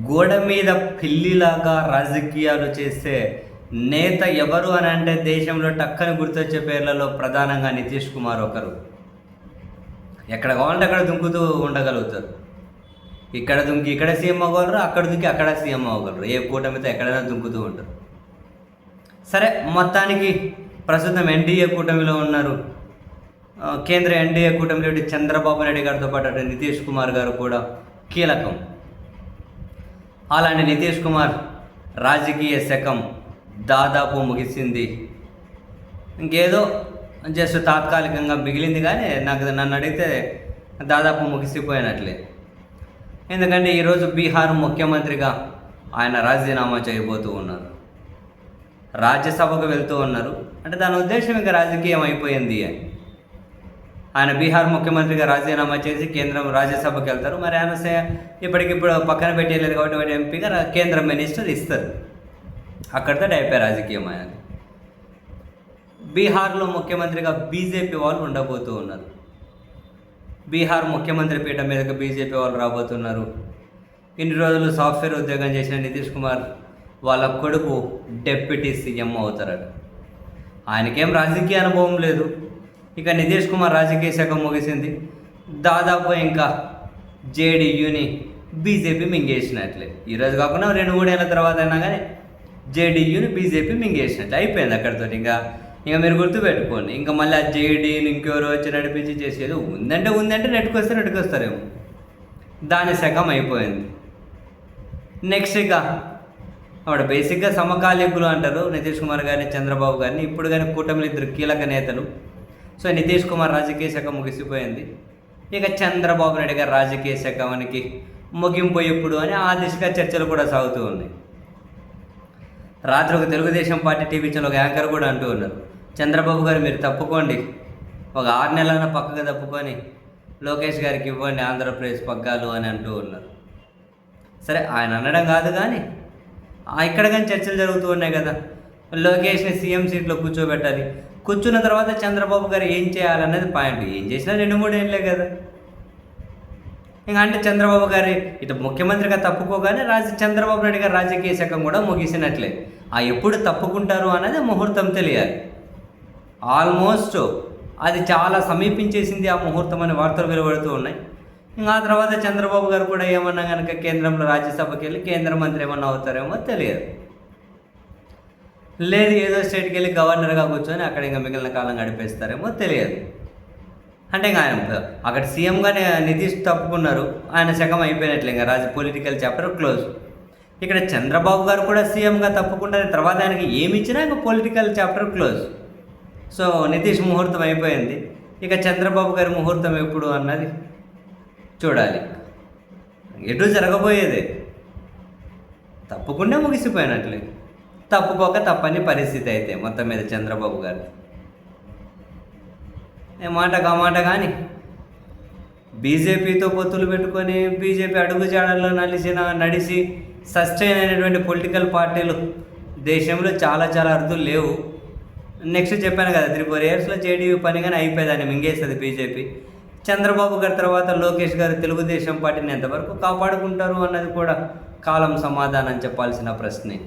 గోడ మీద పిల్లిలాగా రాజకీయాలు చేసే నేత ఎవరు అని అంటే దేశంలో టక్కని గుర్తొచ్చే పేర్లలో ప్రధానంగా నితీష్ కుమార్ ఒకరు. ఎక్కడ కావాలంటే అక్కడ దుంకుతూ ఉండగలుగుతారు. ఇక్కడ దుంకి ఇక్కడ సీఎం అవ్వగలరు, అక్కడ దుంకి అక్కడ సీఎం అవ్వగలరు. ఏ కూటమితో ఎక్కడైనా దుంకుతూ ఉంటారు. సరే, మొత్తానికి ప్రస్తుతం ఎన్డీఏ కూటమిలో ఉన్నారు. కేంద్ర ఎన్డీఏ కూటమిలో చంద్రబాబు నాయుడు గారితో పాటు అటు నితీష్ కుమార్ గారు కూడా కీలకం. అలాంటి నితీష్ కుమార్ రాజకీయ శకం దాదాపు ముగిసింది. ఇంకేదో జస్ట్ తాత్కాలికంగా మిగిలింది, కానీ నన్ను అడిగితే దాదాపు ముగిసిపోయినట్లే. ఎందుకంటే ఈరోజు బీహార్ ముఖ్యమంత్రిగా ఆయన రాజీనామా చేయబోతూ ఉన్నారు. రాజ్యసభకు వెళ్తూ ఉన్నారు. అంటే దాని ఉద్దేశం ఇంకా రాజకీయం అయిపోయింది అని. ఆయన బీహార్ ముఖ్యమంత్రిగా రాజీనామా చేసి కేంద్రం రాజ్యసభకు వెళ్తారు. మరి ఆయన ఇప్పటికిప్పుడు పక్కన పెట్టేయలేదు కాబట్టి వాటి ఎంపీగా కేంద్ర మినిస్టర్ ఇస్తారు. అక్కడితో అయిపోయాయి రాజకీయం అనేది. బీహార్లో ముఖ్యమంత్రిగా బీజేపీ వాళ్ళు ఉండబోతూ ఉన్నారు. బీహార్ ముఖ్యమంత్రి పీఠం మీదకి బీజేపీ వాళ్ళు రాబోతున్నారు. ఇన్ని రోజులు సాఫ్ట్వేర్ ఉద్యోగం చేసిన నితీష్ కుమార్ వాళ్ళ కొడుకు డిప్యూటీ సీఎం అవుతారట. ఆయనకేం రాజకీయ అనుభవం లేదు. ఇక నితీష్ కుమార్ రాజకీయ శాఖ ముగిసింది. దాదాపు ఇంకా జేడీయూని బీజేపీ మింగేసినట్లే. ఈరోజు కాకుండా 2-3 ఏళ్ళ తర్వాత అయినా కానీ జేడీయూని బీజేపీ మింగేసినట్లే అయిపోయింది అక్కడితో. ఇంకా మీరు గుర్తుపెట్టుకోండి. ఇంకా మళ్ళీ ఆ జేడీని ఇంకెవరో వచ్చి నడిపించి చేసేది ఉందంటే నెట్టుకొస్తారేమో. దాని శకం అయిపోయింది. నెక్స్ట్ ఇక అప్పుడు బేసిక్గా సమకాలీకులు అంటారు నితీష్ కుమార్ గారిని, చంద్రబాబు గారిని. ఇప్పుడు కానీ కూటమిలో ఇద్దరు కీలక నేతలు. సో నితీష్ కుమార్ రాజకీయ శాఖ ముగిసిపోయింది. ఇక చంద్రబాబు నాయుడు గారి రాజకీయ శాఖకి ముగింపు ఎప్పుడు అని ఆ దిశగా చర్చలు కూడా సాగుతూ ఉన్నాయి. రాత్రి ఒక తెలుగుదేశం పార్టీ టీవీ ఛానల్ ఒక యాంకర్ కూడా అంటూ ఉన్నారు, చంద్రబాబు గారు మీరు తప్పుకోండి, ఒక 6 నెలలైనా పక్కగా తప్పుకొని లోకేష్ గారికి ఇవ్వండి ఆంధ్రప్రదేశ్ పగ్గాలు అని అంటూ ఉన్నారు. సరే, ఆయన అనడం కాదు కానీ ఇక్కడ కానీ చర్చలు జరుగుతూ ఉన్నాయి కదా. లోకేష్ని సీఎం సీట్లో కూర్చోబెట్టాలి. కూర్చున్న తర్వాత చంద్రబాబు గారు ఏం చేయాలనేది పాయింట్. ఏం చేసినా 2-3 ఏళ్ళే కదా. ఇంకా అంటే చంద్రబాబు గారి ఇటు ముఖ్యమంత్రిగా తప్పుకోగానే చంద్రబాబు నాయుడు గారి రాజకీయ శకం కూడా ముగిసినట్లే. ఎప్పుడు తప్పుకుంటారు అనేది ముహూర్తం తెలియాలి. ఆల్మోస్ట్ అది చాలా సమీపించేసింది ఆ ముహూర్తం అనే వార్తలు వెలువడుతూ ఉన్నాయి. ఇంకా ఆ తర్వాత చంద్రబాబు గారు కూడా ఏమన్నా కనుక కేంద్రంలో రాజ్యసభకి వెళ్ళి కేంద్ర మంత్రి ఏమన్నా అవుతారేమో తెలియదు. లేదు ఏదో స్టేట్కి వెళ్ళి గవర్నర్గా కూర్చొని అక్కడ ఇంకా మిగిలిన కాలం గడిపేస్తారేమో తెలియదు. అంటే ఇంకా ఆయన అక్కడ సీఎంగానే నితీష్ తప్పుకున్నారు, ఆయన శకం అయిపోయినట్లే. ఇంకా పొలిటికల్ చాప్టర్ క్లోజ్. ఇక్కడ చంద్రబాబు గారు కూడా సీఎంగా తప్పుకుంటారు. తర్వాత ఆయనకి ఏమి ఇచ్చినా ఇంకా political chapter close. So Nitish ముహూర్తం అయిపోయింది. ఇక చంద్రబాబు గారి ముహూర్తం ఎప్పుడు అన్నది చూడాలి. ఎటు జరగబోయేదే. తప్పకుండా ముగిసిపోయినట్లే. తప్పుకోక తప్పని పరిస్థితి అయితే మొత్తం మీద చంద్రబాబు గారు. మాట కానీ బీజేపీతో పొత్తులు పెట్టుకొని బీజేపీ అడుగుజాడల్లో నడిచి సస్టైన్ అయినటువంటి పొలిటికల్ పార్టీలు దేశంలో చాలా అర్థులు లేవు. నెక్స్ట్ చెప్పాను కదా, 3-4 ఇయర్స్లో జేడీయూ పని కానీ అయిపోయేదాన్ని మింగేస్తుంది బీజేపీ. చంద్రబాబు గారి తర్వాత లోకేష్ గారు తెలుగుదేశం పార్టీని ఎంతవరకు కాపాడుకుంటారు అన్నది కూడా కాలం సమాధానం చెప్పాల్సిన ప్రశ్నే.